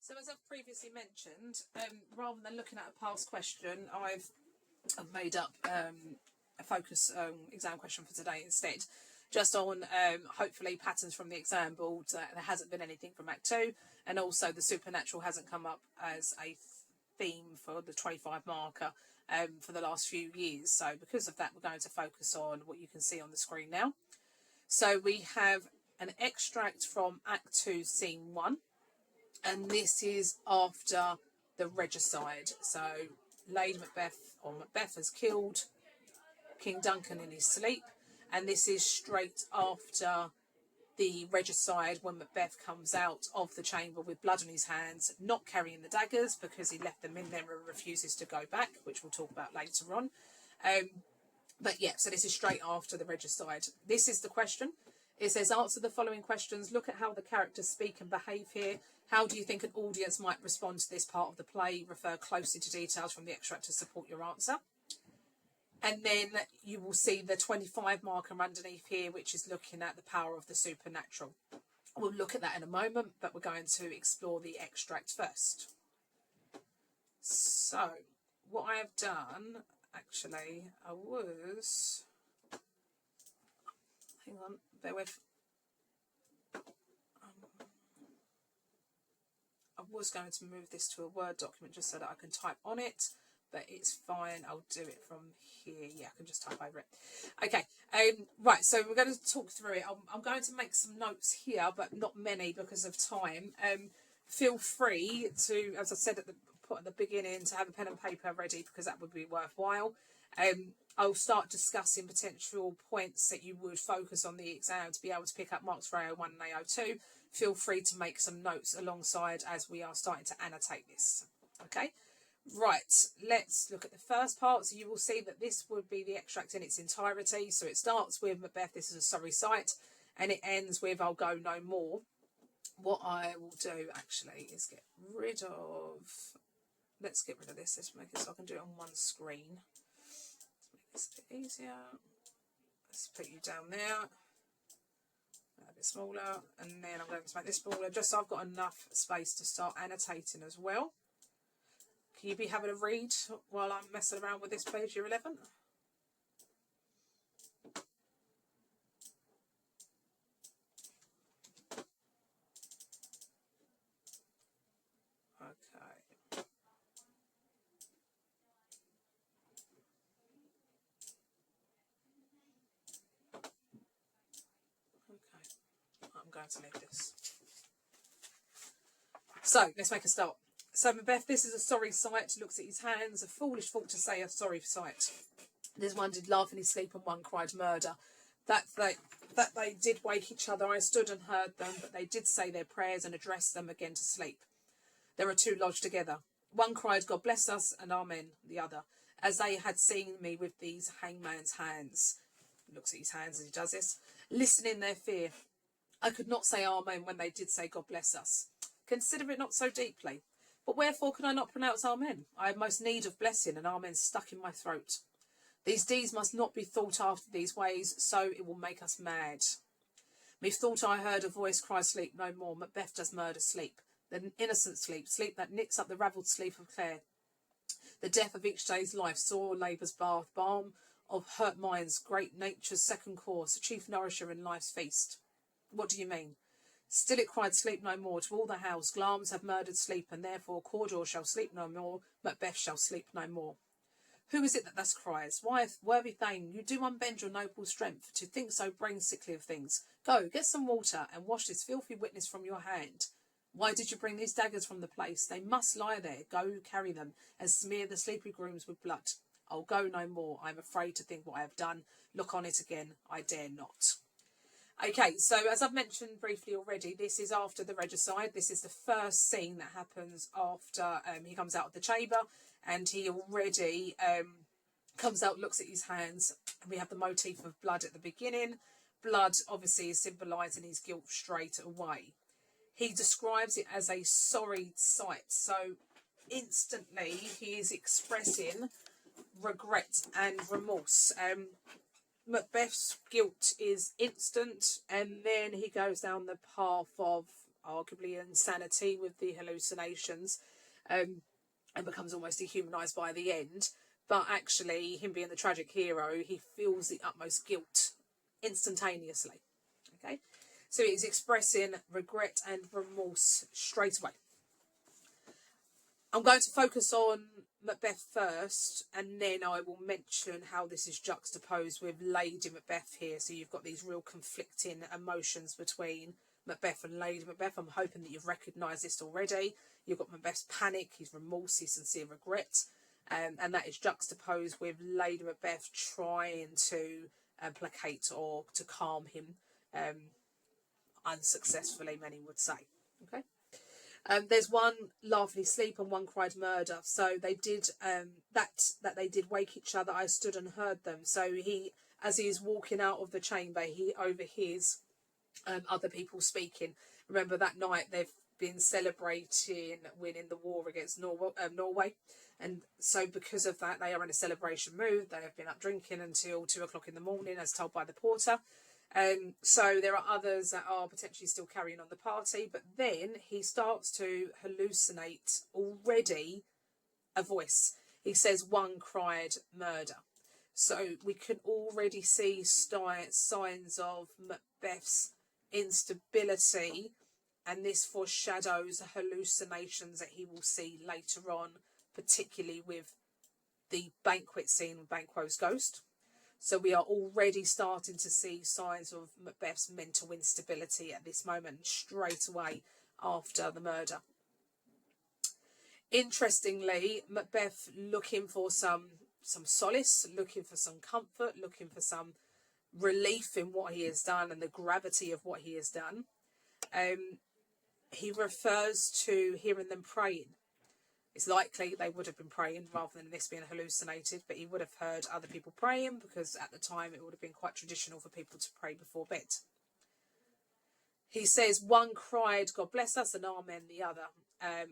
So as I've previously mentioned, rather than looking at a past question, I've made up a focus exam question for today instead, just on hopefully patterns from the exam board. There hasn't been anything from Act 2, and also the supernatural hasn't come up as a theme for the 25 marker for the last few years. So because of that, we're going to focus on what you can see on the screen now. So we have an extract from Act 2, Scene 1. And this is after the regicide. So Lady Macbeth, or Macbeth, has killed King Duncan in his sleep. And this is straight after the regicide, when Macbeth comes out of the chamber with blood on his hands, not carrying the daggers because he left them in there and refuses to go back, which we'll talk about later on. But yeah, so this is straight after the regicide. This is the question. It says, answer the following questions. Look at how the characters speak and behave here. How do you think an audience might respond to this part of the play? Refer closely to details from the extract to support your answer. And then you will see the 25 marker underneath here, which is looking at the power of the supernatural. We'll look at that in a moment, but we're going to explore the extract first. So, what I have done, actually, hang on, bear with. I was going to move this to a Word document just so that I can type on it, but it's fine. I'll do it from here. Yeah, I can just type over it. Okay, right, so we're going to talk through it. I'm going to make some notes here, but not many because of time. Feel free to, as I said at the beginning, to have a pen and paper ready because that would be worthwhile. I'll start discussing potential points that you would focus on the exam to be able to pick up marks for AO1 and AO2. Feel free to make some notes alongside as we are starting to annotate this. Okay, right, let's look at the first part. So you will see that this would be the extract in its entirety. So it starts with Macbeth, this is a sorry sight, and it ends with I'll go no more. What I will do actually is let's get rid of this. Let's make it so I can do it on one screen. Let's make this a bit easier. Let's put you down there. A bit smaller, and then I'm going to make this smaller just so I've got enough space to start annotating as well. Can you be having a read while I'm messing around with this page, year 11? Okay. I'm going to leave this. So, let's make a start. So, Macbeth, this is a sorry sight. Looks at his hands. A foolish thought to say a sorry sight. There's one did laugh in his sleep and one cried murder. That they did wake each other. I stood and heard them, but they did say their prayers and addressed them again to sleep. There are two lodged together. One cried, God bless us, and Amen, the other, as they had seen me with these hangman's hands. He looks at his hands as he does this. Listen in their fear. I could not say Amen when they did say God bless us. Consider it not so deeply. But wherefore can I not pronounce Amen? I have most need of blessing, and Amen stuck in my throat. These deeds must not be thought after these ways, so it will make us mad. Methought I heard a voice cry, sleep no more. Macbeth does murder sleep. The innocent sleep, sleep that knits up the ravelled sleep of Clare. The death of each day's life, sore labour's bath, balm of hurt minds, great nature's second course, chief nourisher in life's feast. What do you mean? Still it cried, sleep no more, to all the house. Glamis have murdered sleep, and therefore Cawdor shall sleep no more, Macbeth shall sleep no more. Who is it that thus cries? Why, worthy Thane, you do unbend your noble strength, to think so brain sickly of things. Go, get some water, and wash this filthy witness from your hand. Why did you bring these daggers from the place? They must lie there. Go, carry them, and smear the sleepy grooms with blood. I'll go no more. I am afraid to think what I have done. Look on it again. I dare not. Okay, so as I've mentioned briefly already, this is after the regicide. This is the first scene that happens after he comes out of the chamber, and he already comes out, looks at his hands, and we have the motif of blood at the beginning. Blood obviously is symbolising his guilt straight away. He describes it as a sorry sight, so instantly he is expressing regret and remorse. Macbeth's guilt is instant, and then he goes down the path of arguably insanity with the hallucinations, and becomes almost dehumanised by the end. But actually, him being the tragic hero, he feels the utmost guilt instantaneously. Okay, so he's expressing regret and remorse straight away. I'm going to focus on Macbeth first, and then I will mention how this is juxtaposed with Lady Macbeth here. So you've got these real conflicting emotions between Macbeth and Lady Macbeth. I'm hoping that you've recognised this already. You've got Macbeth's panic, his remorse, his sincere regret, and that is juxtaposed with Lady Macbeth trying to placate or to calm him, unsuccessfully, many would say. Okay. There's one laughed in his sleep and one cried murder. So they did that they did wake each other. I stood and heard them. So he, as he is walking out of the chamber, he overhears other people speaking. Remember that night they've been celebrating winning the war against Norway, and so because of that they are in a celebration mood. They have been up drinking until 2 o'clock in the morning, as told by the porter. So there are others that are potentially still carrying on the party, but then he starts to hallucinate already a voice. He says one cried murder. So we can already see signs of Macbeth's instability, and this foreshadows the hallucinations that he will see later on, particularly with the banquet scene with Banquo's ghost. So we are already starting to see signs of Macbeth's mental instability at this moment, straight away after the murder. Interestingly, Macbeth looking for some solace, looking for some comfort, looking for some relief in what he has done and the gravity of what he has done. He refers to hearing them praying. It's likely they would have been praying rather than this being hallucinated, but he would have heard other people praying because at the time it would have been quite traditional for people to pray before bed. He says one cried, God bless us, and amen the other.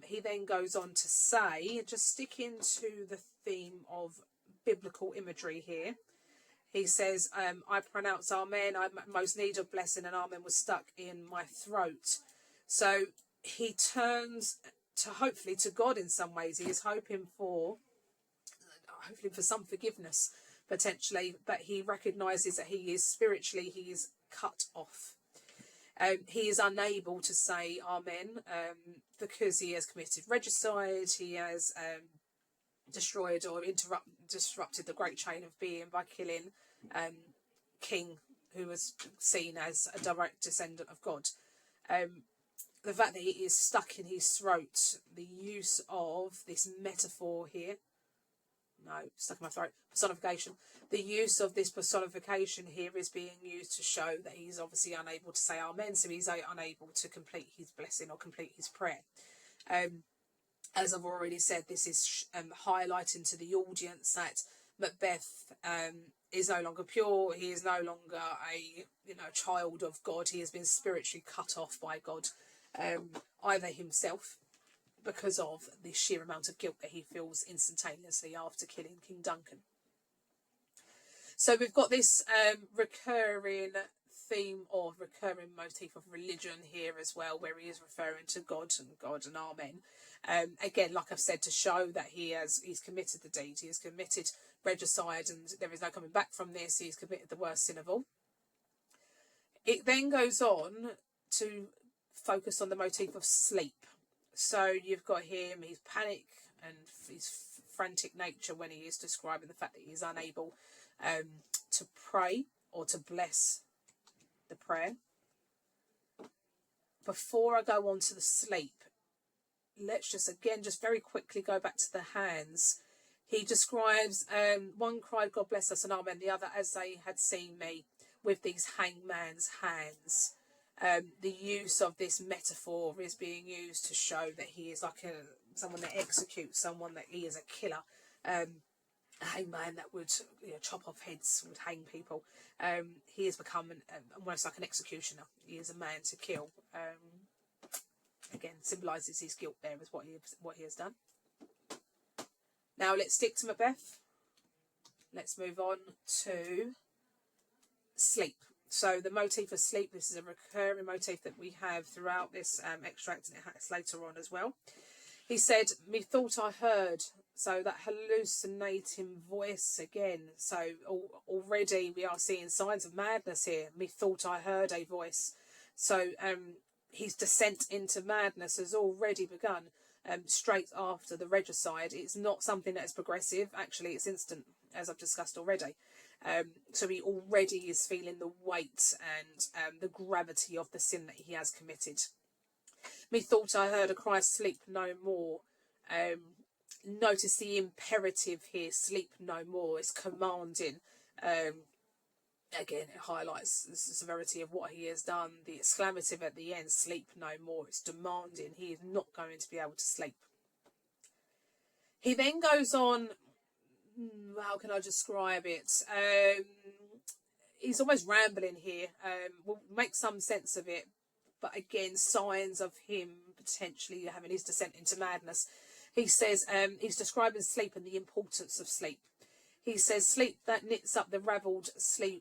He then goes on to say, just sticking to the theme of biblical imagery here, he says, I pronounce amen, I most need of blessing, and amen was stuck in my throat. So he turns to hopefully to God in some ways. He is hoping for some forgiveness potentially, but he recognises that he is spiritually, he is cut off. He is unable to say amen because he has committed regicide. He has destroyed or disrupted the great chain of being by killing King, who was seen as a direct descendant of God. The fact that it is stuck in his throat, the use of this metaphor here, stuck in my throat, personification. The use of this personification here is being used to show that he's obviously unable to say amen, so he's unable to complete his blessing or complete his prayer. As I've already said, this is highlighting to the audience that Macbeth is no longer pure. He is no longer a child of God. He has been spiritually cut off by God, either himself, because of the sheer amount of guilt that he feels instantaneously after killing King Duncan. So we've got this recurring theme or recurring motif of religion here as well, where he is referring to God and amen. Again, like I've said, to show that he's committed the deed, he has committed regicide, and there is no coming back from this. He's committed the worst sin of all. It then goes on to focus on the motif of sleep. So you've got him, his panic and his frantic nature when he is describing the fact that he is unable to pray or to bless the prayer. Before I go on to the sleep, let's just very quickly go back to the hands. He describes one cried, God bless us, and amen, the other as they had seen me, with these hangman's hands. The use of this metaphor is being used to show that he is like someone that executes, someone that he is a killer, a hangman that would chop off heads, would hang people. He has become almost like an executioner. He is a man to kill. Again, symbolises his guilt there as what he has done. Now let's stick to Macbeth. Let's move on to sleep. So the motif of sleep, this is a recurring motif that we have throughout this extract, and it's later on as well. He said, methought I heard, so that hallucinating voice again. So already we are seeing signs of madness here. Methought I heard a voice. So his descent into madness has already begun straight after the regicide. It's not something that is progressive. Actually, it's instant, as I've discussed already. So he already is feeling the weight and the gravity of the sin that he has committed. Methought I heard a cry, sleep no more. Notice the imperative here, sleep no more. It's commanding. Again, it highlights the severity of what he has done. The exclamative at the end, sleep no more. It's demanding. He is not going to be able to sleep. He then goes on, how can I describe it? He's almost rambling here. We'll make some sense of it. But again, signs of him potentially having his descent into madness. He says he's describing sleep and the importance of sleep. He says, sleep that knits up the ravelled sleeve